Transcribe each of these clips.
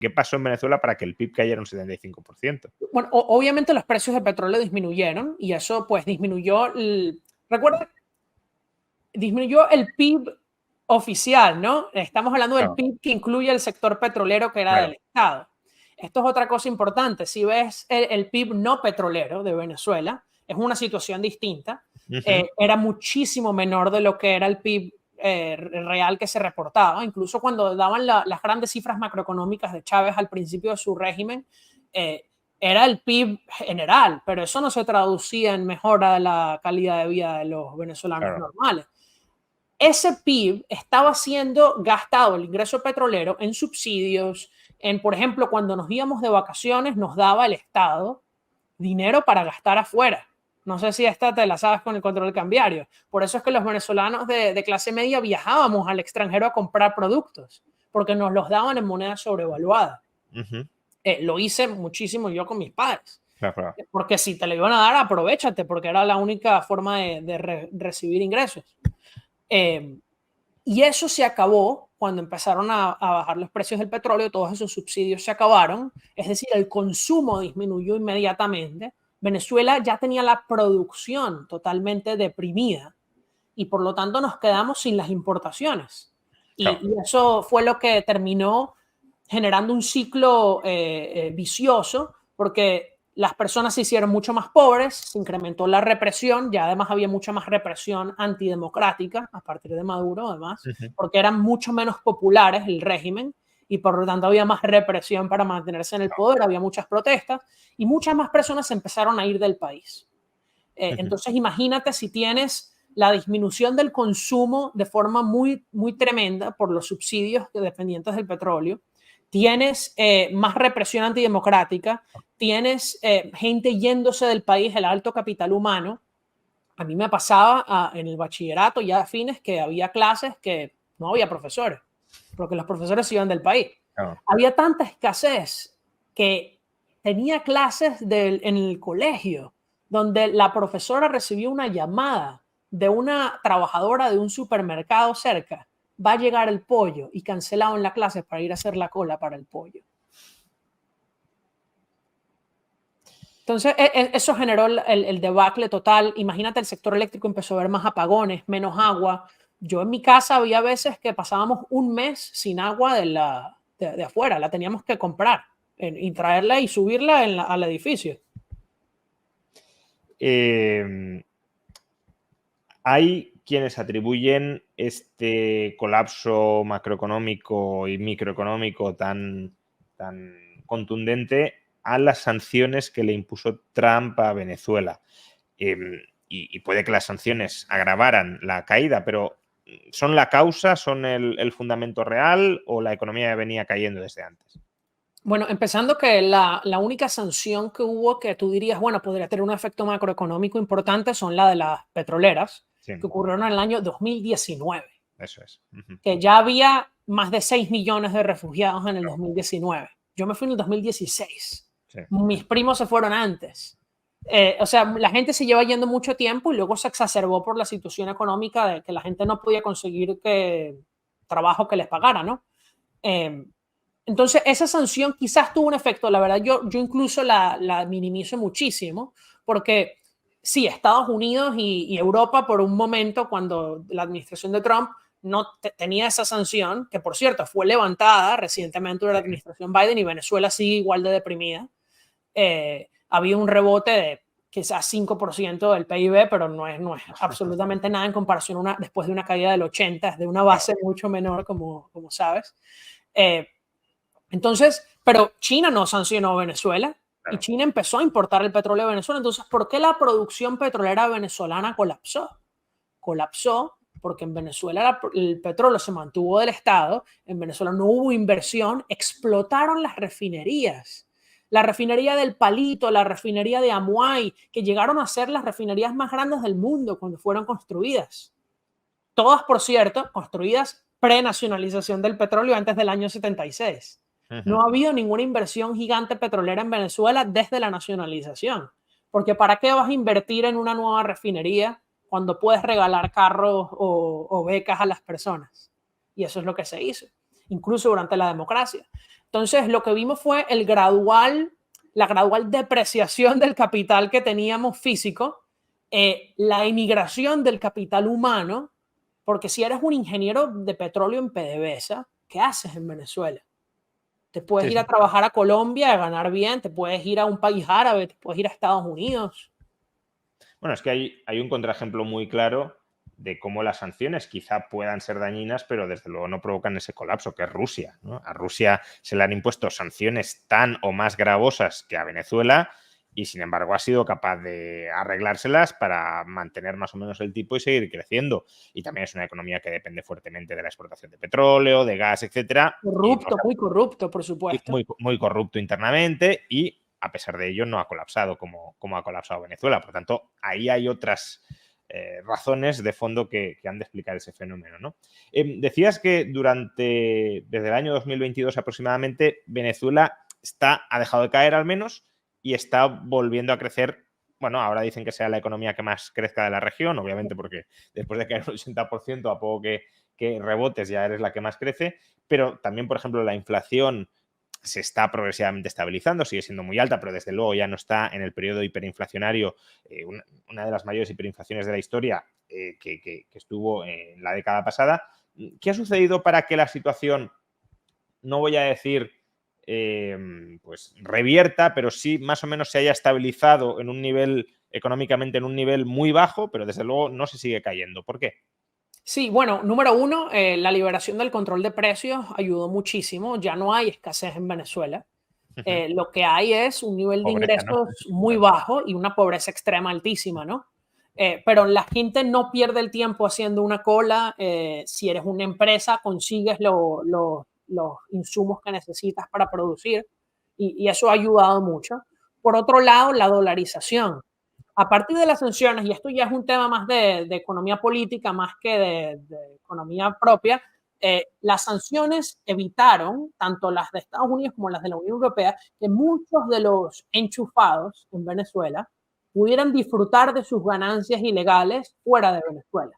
¿Qué pasó en Venezuela para que el PIB cayera un 75%? Bueno, obviamente los precios de petróleo disminuyeron y eso pues disminuyó, recuerda, disminuyó el PIB oficial, ¿no? Estamos hablando del Claro, PIB que incluye el sector petrolero que era claro. del Estado. Esto es otra cosa importante. Si ves el PIB no petrolero de Venezuela, es una situación distinta. Era muchísimo menor de lo que era el PIB real que se reportaba. Incluso cuando daban las grandes cifras macroeconómicas de Chávez al principio de su régimen, era el PIB general, pero eso no se traducía en mejora de la calidad de vida de los venezolanos Claro. normales. Ese PIB estaba siendo gastado, el ingreso petrolero, en subsidios, en, por ejemplo, cuando nos íbamos de vacaciones, nos daba el Estado dinero para gastar afuera. No sé si esta te la sabes con el control cambiario. Por eso es que los venezolanos de clase media viajábamos al extranjero a comprar productos, porque nos los daban en moneda sobrevaluada. Lo hice muchísimo yo con mis padres. Claro. Porque si te lo iban a dar, aprovechate, porque era la única forma de recibir ingresos. Y eso se acabó cuando empezaron a bajar los precios del petróleo, todos esos subsidios se acabaron, es decir, el consumo disminuyó inmediatamente. Venezuela ya tenía la producción totalmente deprimida y por lo tanto nos quedamos sin las importaciones. Claro. Y eso fue lo que terminó generando un ciclo vicioso, porque las personas se hicieron mucho más pobres, se incrementó la represión, ya además había mucha más represión antidemocrática a partir de Maduro, además, porque eran mucho menos populares el régimen y por lo tanto había más represión para mantenerse en el poder, había muchas protestas y muchas más personas se empezaron a ir del país. Entonces imagínate si tienes la disminución del consumo de forma muy, muy tremenda por los subsidios dependientes del petróleo, tienes más represión antidemocrática, tienes gente yéndose del país, el alto capital humano. A mí me pasaba en el bachillerato ya a fines que había clases que no había profesores, porque los profesores se iban del país. Claro. Había tanta escasez que tenía clases en el colegio donde la profesora recibió una llamada de una trabajadora de un supermercado cerca. Va a llegar el pollo y cancelaron la clase para ir a hacer la cola para el pollo. Entonces, eso generó el debacle total. Imagínate, el sector eléctrico empezó a ver más apagones, menos agua. Yo en mi casa había veces que pasábamos un mes sin agua de afuera, la teníamos que comprar y traerla y subirla al edificio. Hay quienes atribuyen este colapso macroeconómico y microeconómico tan contundente a las sanciones que le impuso Trump a Venezuela. Y puede que las sanciones agravaran la caída, pero ¿son la causa, son el fundamento real o la economía venía cayendo desde antes? Bueno, empezando que la única sanción que hubo que tú dirías, bueno, podría tener un efecto macroeconómico importante son la de las petroleras, Sí. que ocurrieron en el año 2019. Eso es. Que ya había más de 6 millones de refugiados en el 2019. Yo me fui en el 2016. Sí. Mis primos se fueron antes. O sea, la gente se lleva yendo mucho tiempo y luego se exacerbó por la situación económica de que la gente no podía conseguir trabajo que les pagara, ¿no? Entonces, esa sanción quizás tuvo un efecto. La verdad, yo incluso la minimizo muchísimo porque sí, Estados Unidos y Europa por un momento, cuando la administración de Trump no tenía esa sanción, que por cierto fue levantada recientemente durante la administración Biden y Venezuela sigue igual de deprimida, había un rebote de quizás 5% del PIB, pero no es absolutamente nada en comparación después de una caída del 80%, es de una base mucho menor, como sabes. Entonces, pero China no sancionó a Venezuela y China empezó a importar el petróleo de Venezuela. Entonces, ¿por qué la producción petrolera venezolana colapsó? Colapsó porque en Venezuela el petróleo se mantuvo del Estado, en Venezuela no hubo inversión, explotaron las refinerías. La refinería del Palito, la refinería de Amuay, que llegaron a ser las refinerías más grandes del mundo cuando fueron construidas. Todas, por cierto, construidas pre-nacionalización del petróleo antes del año 76. No ha habido ninguna inversión gigante petrolera en Venezuela desde la nacionalización. Porque ¿para qué vas a invertir en una nueva refinería cuando puedes regalar carros o becas a las personas? Y eso es lo que se hizo, incluso durante la democracia. Entonces, lo que vimos fue la gradual depreciación del capital que teníamos físico, la emigración del capital humano, porque si eres un ingeniero de petróleo en PDVSA, ¿qué haces en Venezuela? Te puedes Sí, ir a sí. trabajar a Colombia a ganar bien, te puedes ir a un país árabe, te puedes ir a Estados Unidos. Bueno, es que hay un contraejemplo muy claro de cómo las sanciones quizá puedan ser dañinas, pero desde luego no provocan ese colapso, que es Rusia, ¿no? A Rusia se le han impuesto sanciones tan o más gravosas que a Venezuela y, sin embargo, ha sido capaz de arreglárselas para mantener más o menos el tipo y seguir creciendo. Y también es una economía que depende fuertemente de la exportación de petróleo, de gas, etcétera, y no, Muy corrupto, por supuesto. muy corrupto internamente y, a pesar de ello, no ha colapsado como ha colapsado Venezuela. Por tanto, ahí hay otras razones de fondo que han de explicar ese fenómeno, ¿no? Decías que desde el año 2022 aproximadamente, Venezuela ha dejado de caer al menos y está volviendo a crecer. Bueno, ahora dicen que sea la economía que más crezca de la región, obviamente porque después de caer un 80%, a poco que rebotes ya eres la que más crece, pero también, por ejemplo, la inflación se está progresivamente estabilizando, sigue siendo muy alta, pero desde luego ya no está en el periodo hiperinflacionario, una de las mayores hiperinflaciones de la historia que estuvo en la década pasada. ¿Qué ha sucedido para que la situación, no voy a decir pues revierta, pero sí más o menos se haya estabilizado en un nivel, económicamente en un nivel muy bajo, pero desde luego no se sigue cayendo? ¿Por qué? Sí, bueno, número uno, la liberación del control de precios ayudó muchísimo. Ya no hay escasez en Venezuela. Lo que hay es un nivel de Pobreza, ¿no? ingresos muy bajo y una pobreza extrema altísima, ¿no? Pero la gente no pierde el tiempo haciendo una cola. Si eres una empresa, consigues los insumos que necesitas para producir y eso ha ayudado mucho. Por otro lado, la dolarización. A partir de las sanciones, y esto ya es un tema más de economía política, más que de economía propia, las sanciones evitaron, tanto las de Estados Unidos como las de la Unión Europea, que muchos de los enchufados en Venezuela pudieran disfrutar de sus ganancias ilegales fuera de Venezuela.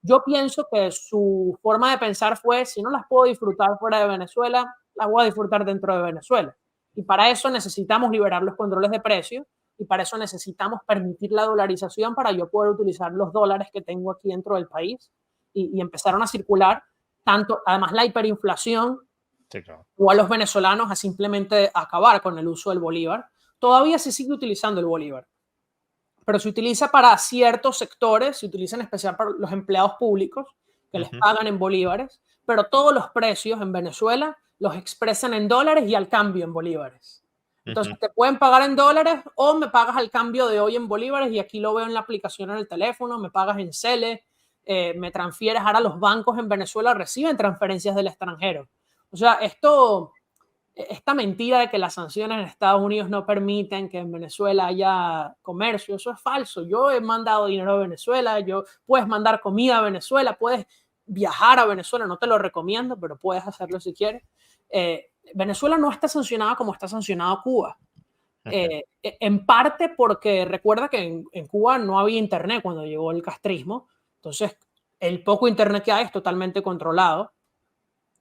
Yo pienso que su forma de pensar fue, si no las puedo disfrutar fuera de Venezuela, las voy a disfrutar dentro de Venezuela. Y para eso necesitamos liberar los controles de precios y para eso necesitamos permitir la dolarización para yo poder utilizar los dólares que tengo aquí dentro del país y empezaron a circular tanto, además la hiperinflación Sí, claro. o a los venezolanos a simplemente acabar con el uso del bolívar. Todavía se sigue utilizando el bolívar, pero se utiliza para ciertos sectores, se utiliza en especial para los empleados públicos que les pagan en bolívares, pero todos los precios en Venezuela los expresan en dólares y al cambio en bolívares. Entonces te pueden pagar en dólares o me pagas al cambio de hoy en bolívares y aquí lo veo en la aplicación en el teléfono, me pagas en Cele, me transfieres. Ahora los bancos en Venezuela reciben transferencias del extranjero. O sea, esta mentira de que las sanciones en Estados Unidos no permiten que en Venezuela haya comercio, eso es falso. Yo he mandado dinero a Venezuela, puedes mandar comida a Venezuela, puedes viajar a Venezuela, no te lo recomiendo, pero puedes hacerlo si quieres. Venezuela no está sancionada como está sancionado Cuba. En parte porque recuerda que en Cuba no había internet cuando llegó el castrismo, entonces el poco internet que hay es totalmente controlado.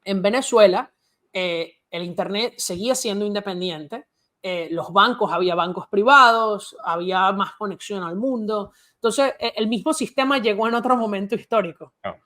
En Venezuela, el Internet seguía siendo independiente, los bancos, había bancos privados, había más conexión al mundo. Entonces, el mismo sistema llegó en otro momento histórico. Claro.